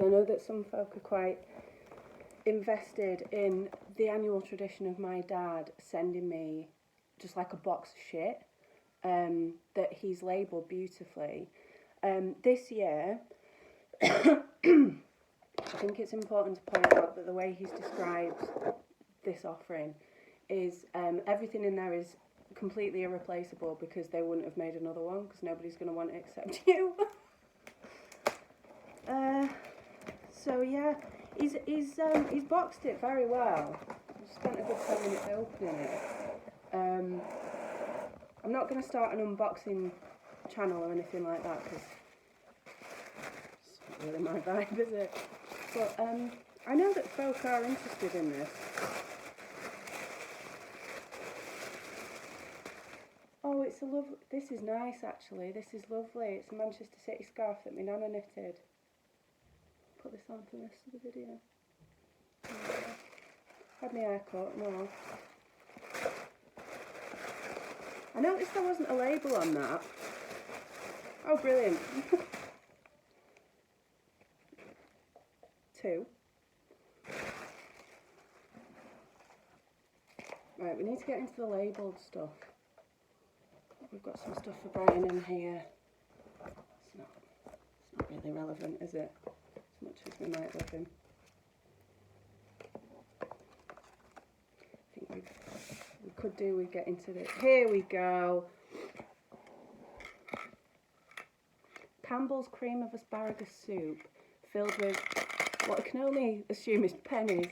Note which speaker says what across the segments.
Speaker 1: I know that some folk are quite invested in the annual tradition of my dad sending me just like a box of shit that he's labelled beautifully. This year, I think it's important to point out that the way he's described this offering is everything in there is completely irreplaceable because they wouldn't have made another one because nobody's going to want it except you. So yeah, he's boxed it very well. I've spent a good 10 minutes opening it. I'm not going to start an unboxing channel or anything like that because it's not really my vibe, is it? But I know that folk are interested in this. Oh, it's a lovely. This is nice actually. This is lovely. It's a Manchester City scarf that my nana knitted. Put this on for the rest of the video. Had my haircut, no. I noticed there wasn't a label on that. Oh, brilliant. 2. Right, we need to get into the labelled stuff. We've got some stuff for Brian in here. It's not really relevant, is it? As much as we might love him. I think we could do with get into this. Here we go. Campbell's cream of asparagus soup filled with what I can only assume is pennies.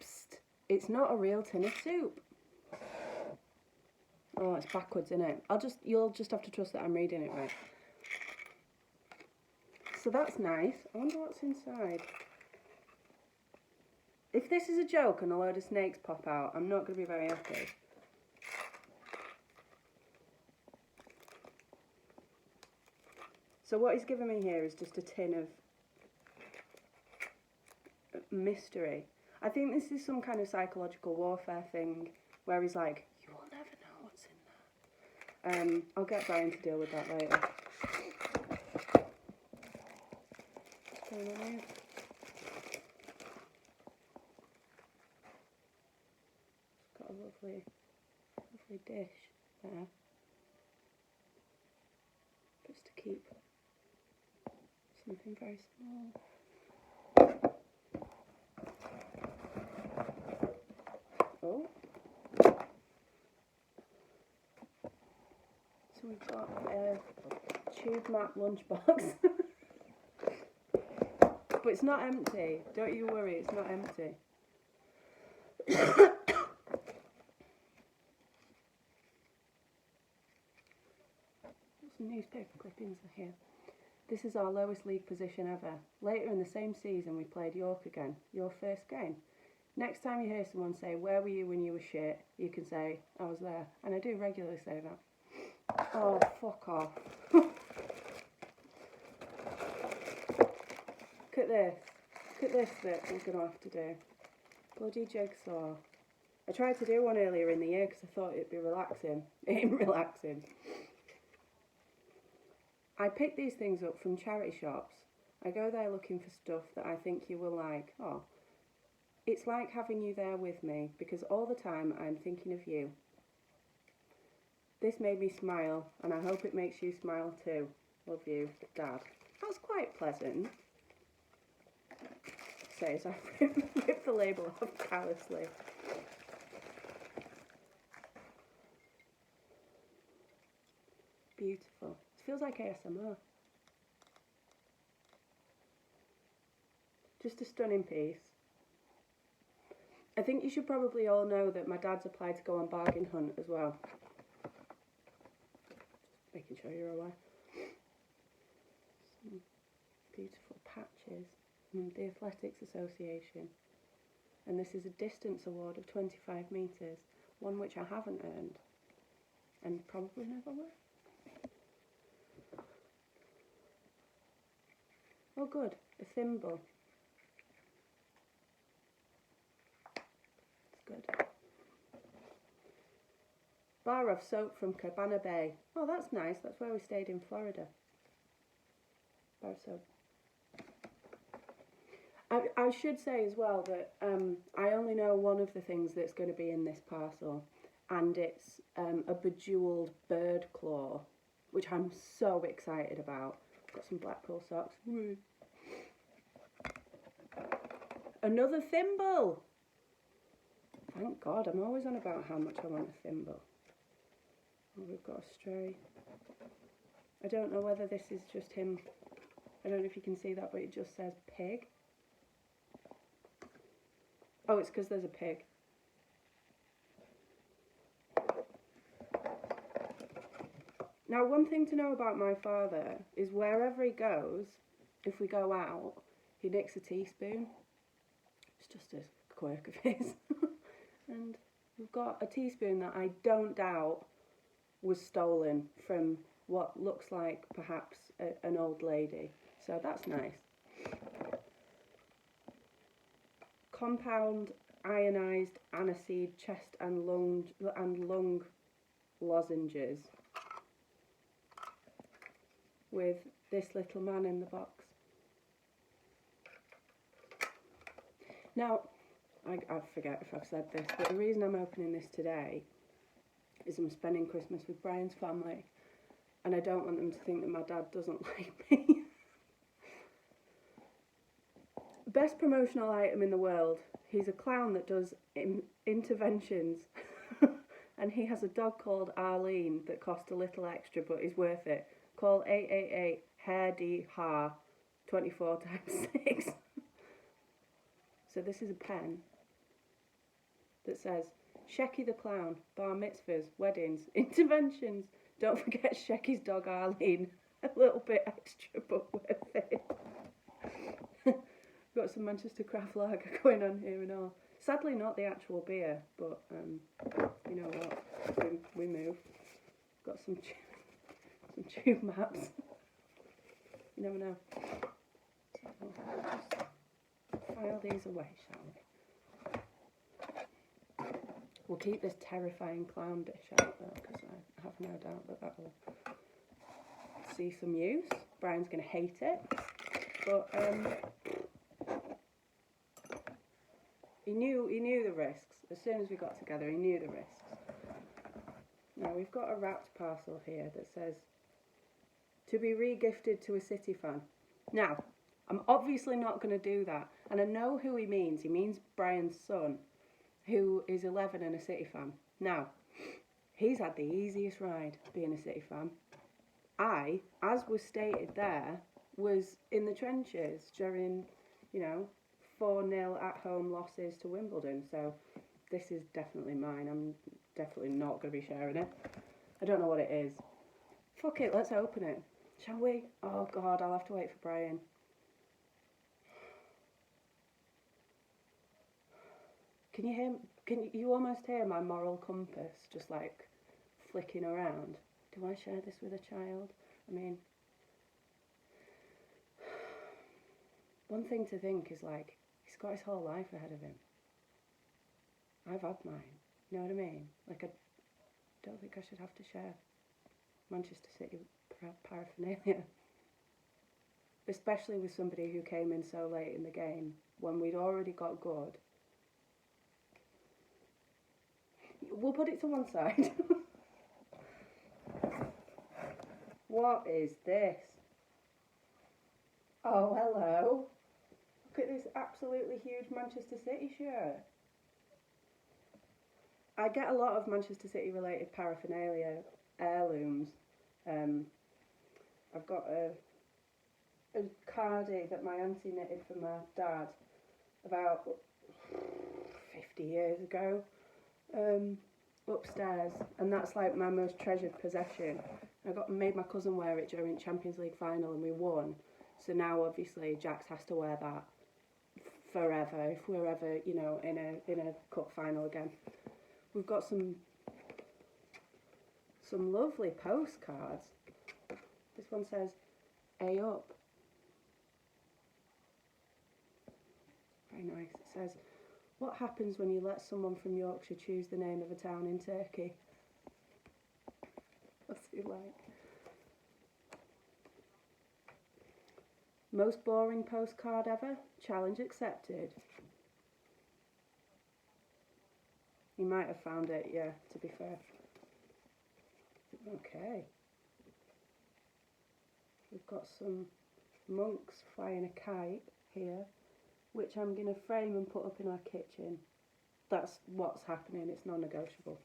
Speaker 1: Psst, it's not a real tin of soup. Oh, it's backwards, isn't it? You'll just have to trust that I'm reading it right. So that's nice. I wonder what's inside. If this is a joke and a load of snakes pop out, I'm not going to be very happy. So what he's given me here is just a tin of mystery. I think this is some kind of psychological warfare thing where he's like, you will never know what's in there. I'll get Brian to deal with that later. What's going on here? It's got a lovely dish there. Just to keep something very small. Oh. So we've got a tube map lunchbox. But it's not empty. Don't you worry, it's not empty. Some newspaper clippings are here. This is our lowest league position ever. Later in the same season we played York again. Your first game. Next time you hear someone say, where were you when you were shit? You can say, I was there. And I do regularly say that. Oh, fuck off. Look at this. Look at this bit we're going to have to do. Bloody jigsaw. I tried to do one earlier in the year because I thought it'd be relaxing. It ain't relaxing. I pick these things up from charity shops. I go there looking for stuff that I think you will like. Oh, it's like having you there with me because all the time I'm thinking of you. This made me smile and I hope it makes you smile too. Love you, Dad. That's quite pleasant. Says I rip the label off callously. Beautiful. It feels like ASMR. Just a stunning piece. I think you should probably all know that my dad's applied to go on bargain hunt as well. Just making sure you're aware. Some beautiful patches. The Athletics Association. And this is a distance award of 25 metres, one which I haven't earned. And probably never will. Oh good, a thimble. It's good. Bar of soap from Cabana Bay. Oh, that's nice. That's where we stayed in Florida. Bar of soap. I should say as well that I only know one of the things that's going to be in this parcel, and it's a bejewelled bird claw, which I'm so excited about. Got some Blackpool socks. Woo. Another thimble! Thank God, I'm always on about how much I want a thimble. Oh, we've got a stray. I don't know whether this is just him. I don't know if you can see that, but it just says pig. Oh, it's because there's a pig. Now, one thing to know about my father is wherever he goes, if we go out, he nicks a teaspoon. It's just a quirk of his. And we've got a teaspoon that I don't doubt was stolen from what looks like perhaps an old lady. So that's nice. Compound ionized aniseed chest and lung lozenges with this little man in the box. Now, I forget if I've said this, but the reason I'm opening this today is I'm spending Christmas with Brian's family, and I don't want them to think that my dad doesn't like me. Best promotional item in the world. He's a clown that does interventions, and he has a dog called Arlene that cost a little extra but is worth it. Call 888 Hair D Ha 24 times 6. So this is a pen that says Shecky the clown, bar mitzvahs, weddings, interventions. Don't forget Shecky's dog Arlene. A little bit extra but worth it. Got some Manchester craft lager going on here and all. Sadly not the actual beer, but you know what, we move. Got some tube maps. You never know. So just file these away, shall we? We'll keep this terrifying clown dish out though, because I have no doubt that will see some use. Brian's going to hate it, but he knew the risks. As soon as we got together, he knew the risks. Now we've got a wrapped parcel here that says, to be re-gifted to a City fan. Now, I'm obviously not going to do that, and I know who he means. He means Brian's son, who is 11 and a City fan. Now, he's had the easiest ride being a City fan. I, as was stated there, was in the trenches during, 4-0 at-home losses to Wimbledon, so this is definitely mine. I'm definitely not going to be sharing it. I don't know what it is. Fuck it, let's open it. Shall we? Oh God, I'll have to wait for Brian. Can you almost hear my moral compass just like flicking around? Do I share this with a child? I mean, one thing to think is like, he's got his whole life ahead of him. I've had mine. You know what I mean? Like, I don't think I should have to share Manchester City paraphernalia. Especially with somebody who came in so late in the game when we'd already got good. We'll put it to one side. What is this? Oh, hello. Look at this absolutely huge Manchester City shirt. I get a lot of Manchester City related paraphernalia, heirlooms. I've got a cardie that my auntie knitted for my dad about 50 years ago, upstairs, and that's like my most treasured possession. I made my cousin wear it during Champions League final and we won, so now obviously Jax has to wear that forever if we're ever, in a cup final again. We've got some lovely postcards. This one says A up. Very nice. It says, what happens when you let someone from Yorkshire choose the name of a town in Turkey? What's it like? Most boring postcard ever? Challenge accepted. You might have found it, yeah, to be fair. Okay. We've got some monks flying a kite here, which I'm going to frame and put up in our kitchen. That's what's happening, it's non-negotiable.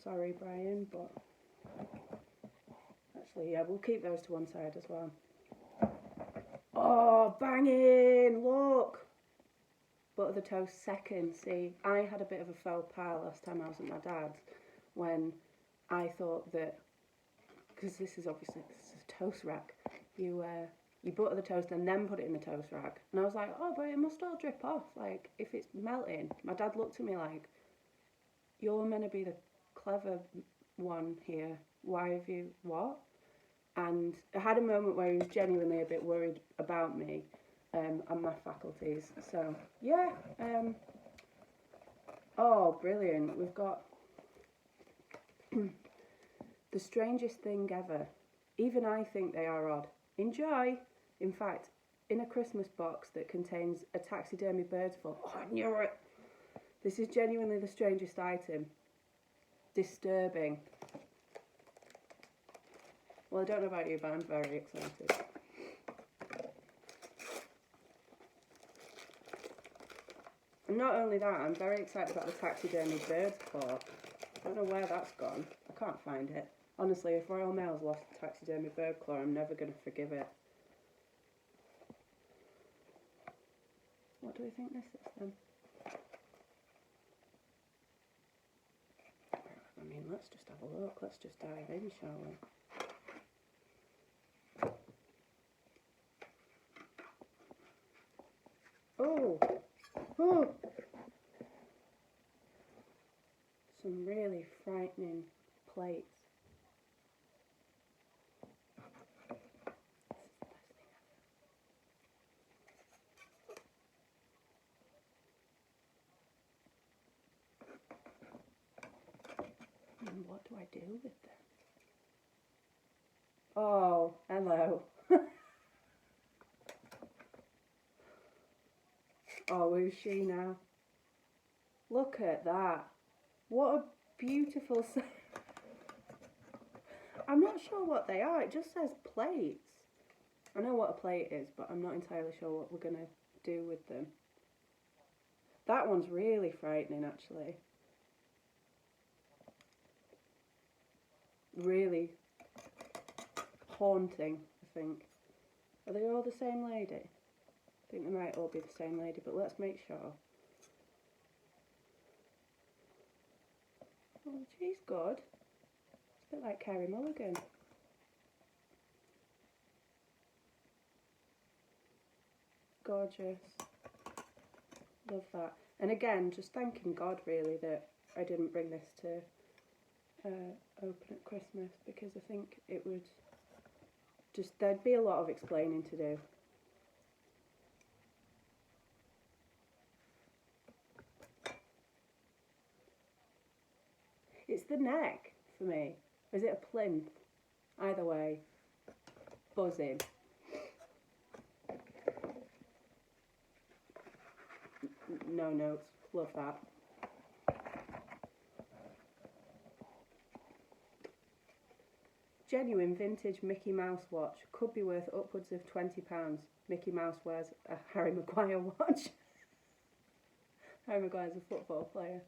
Speaker 1: Sorry, Brian, but actually, yeah, we'll keep those to one side as well. Oh, banging! Look! Butter the toast second. See, I had a bit of a faux pas last time I was at my dad's when I thought that, because this is a toast rack, you butter the toast and then put it in the toast rack. And I was like, oh, but it must all drip off. Like, if it's melting. My dad looked at me like, you're meant to be the clever one here. Why have you, what? And I had a moment where he was genuinely a bit worried about me and my faculties. So, yeah. Oh, brilliant. We've got the strangest thing ever. Even I think they are odd. Enjoy. In fact, in a Christmas box that contains a taxidermy bird full. Oh, I knew it. This is genuinely the strangest item. Disturbing. Well, I don't know about you, but I'm very excited. And not only that, I'm very excited about the taxidermy bird's claw. I don't know where that's gone. I can't find it. Honestly, if Royal Mail's lost the taxidermy bird claw, I'm never going to forgive it. What do we think this is then? I mean, let's just have a look. Let's just dive in, shall we? Oh! Oh! Some really frightening plates. And what do I do with them? Oh, hello. Oh, who's she now? Look at that. What a beautiful set. I'm not sure what they are. It just says plates. I know what a plate is, but I'm not entirely sure what we're going to do with them. That one's really frightening, actually. Really haunting, I think. Are they all the same lady? I think they might all be the same lady, but let's make sure. Oh, she's good. It's a bit like Carey Mulligan. Gorgeous. Love that. And again, just thanking God really that I didn't bring this to open at Christmas, because I think it would just, there'd be a lot of explaining to do. It's the neck for me. Or is it a plinth? Either way, buzzing. No notes. Love that. Genuine vintage Mickey Mouse watch. Could be worth upwards of £20. Mickey Mouse wears a Harry Maguire watch. Harry Maguire's a football player.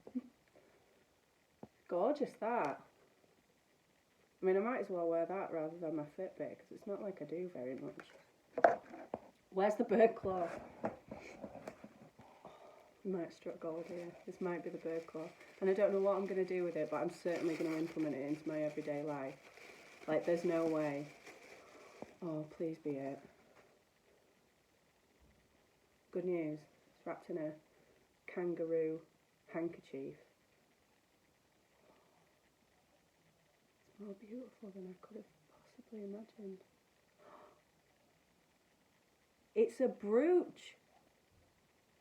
Speaker 1: Gorgeous, that. I mean, I might as well wear that rather than my Fitbit, because it's not like I do very much. Where's the bird claw? I might have struck gold here. This might be the bird claw. And I don't know what I'm going to do with it, but I'm certainly going to implement it into my everyday life. Like, there's no way. Oh, please be it. Good news. It's wrapped in a kangaroo handkerchief. It's more beautiful than I could have possibly imagined. It's a brooch.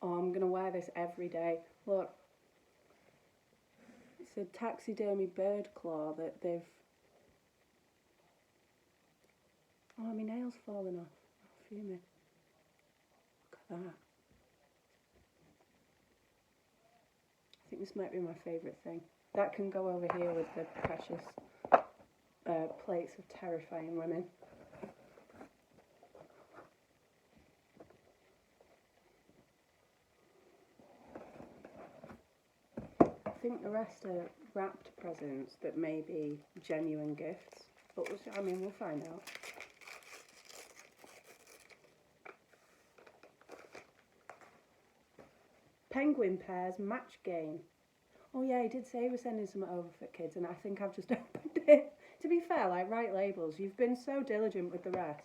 Speaker 1: Oh, I'm going to wear this every day. Look. It's a taxidermy bird claw that they've... Oh, my nail's falling off. fuming. Look at that. I think this might be my favourite thing. That can go over here with the precious plates of terrifying women. I think the rest are wrapped presents that may be genuine gifts, but we'll find out. Penguin Pairs match game. Oh yeah, he did say he was sending something over for kids, and I think I've just opened it. To be fair, like, right labels, you've been so diligent with the rest.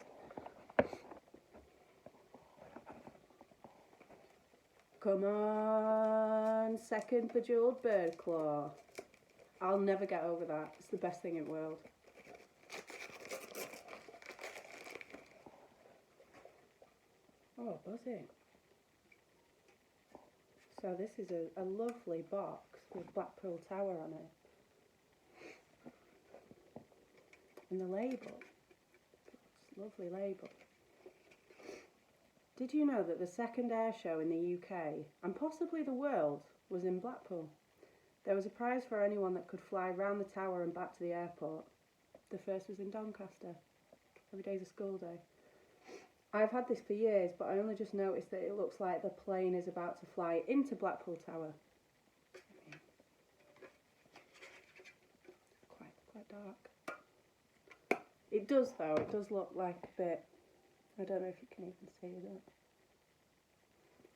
Speaker 1: Come on, second bejeweled bird claw. I'll never get over that. It's the best thing in the world. Oh, buzzing. So this is a lovely box with Blackpool Tower on it. And the label. It's a lovely label. Did you know that the second air show in the UK, and possibly the world, was in Blackpool? There was a prize for anyone that could fly round the tower and back to the airport. The first was in Doncaster. Every day's a school day. I've had this for years, but I only just noticed that it looks like the plane is about to fly into Blackpool Tower. Quite dark. It does though, it does look like a bit, I don't know if you can even see it.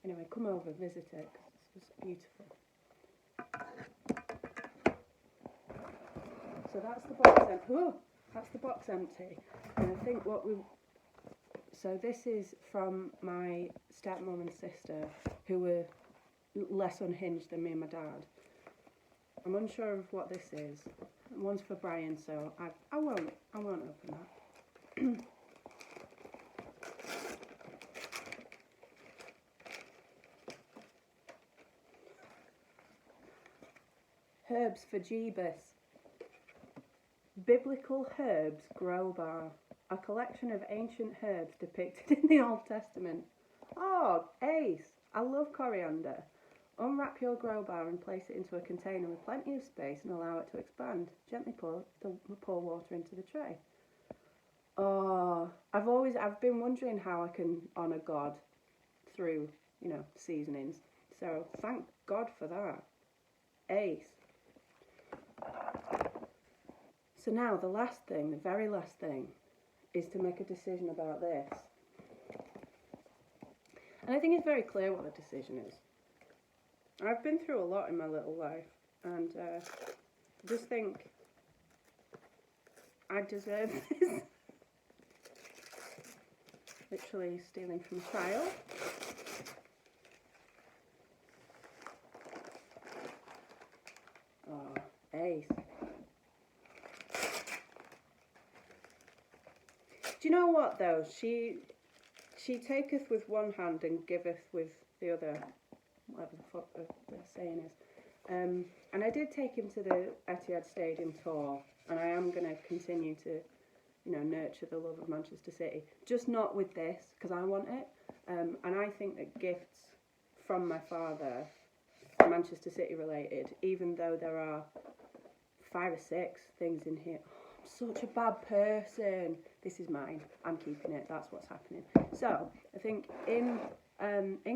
Speaker 1: Anyway, come over, visit it, because this was beautiful. So that's the box empty. Oh, that's the box empty. And I think so this is from my stepmom and sister, who were less unhinged than me and my dad. I'm unsure of what this is. One's for Brian, so I won't open that. Herbs for Jeebus. Biblical Herbs Grow Bar. A collection of ancient herbs depicted in the Old Testament. Oh, ace! I love coriander. Unwrap your grow bar and place it into a container with plenty of space and allow it to expand. Gently pour water into the tray. Oh, I've been wondering how I can honour God through, seasonings. So thank God for that. Ace. So now the very last thing, is to make a decision about this. And I think it's very clear what the decision is. I've been through a lot in my little life, and just think I deserve this. Literally stealing from a child. Oh, ace. Do you know what though? She taketh with one hand and giveth with the other, whatever the fuck the saying is. And I did take him to the Etihad Stadium tour, and I am going to continue to, nurture the love of Manchester City. Just not with this, because I want it. And I think that gifts from my father are Manchester City related, even though there are 5 or 6 things in here. Such a bad person. This is mine. I'm keeping it. That's what's happening. So I think in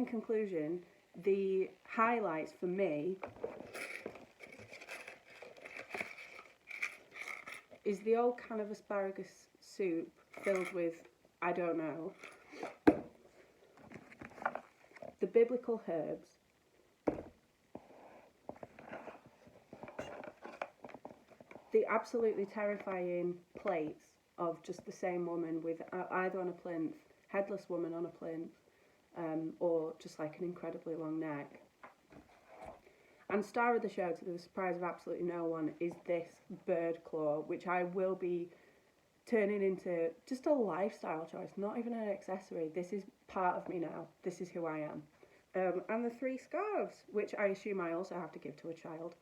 Speaker 1: conclusion, the highlights for me is the old can of asparagus soup filled with, I don't know, the biblical herbs, the absolutely terrifying plates of just the same woman with either on a plinth, headless woman on a plinth, or just like an incredibly long neck. And star of the show, to the surprise of absolutely no one, is this bird claw, which I will be turning into just a lifestyle choice, not even an accessory. This is part of me now. This is who I am. And the 3 scarves, which I assume I also have to give to a child.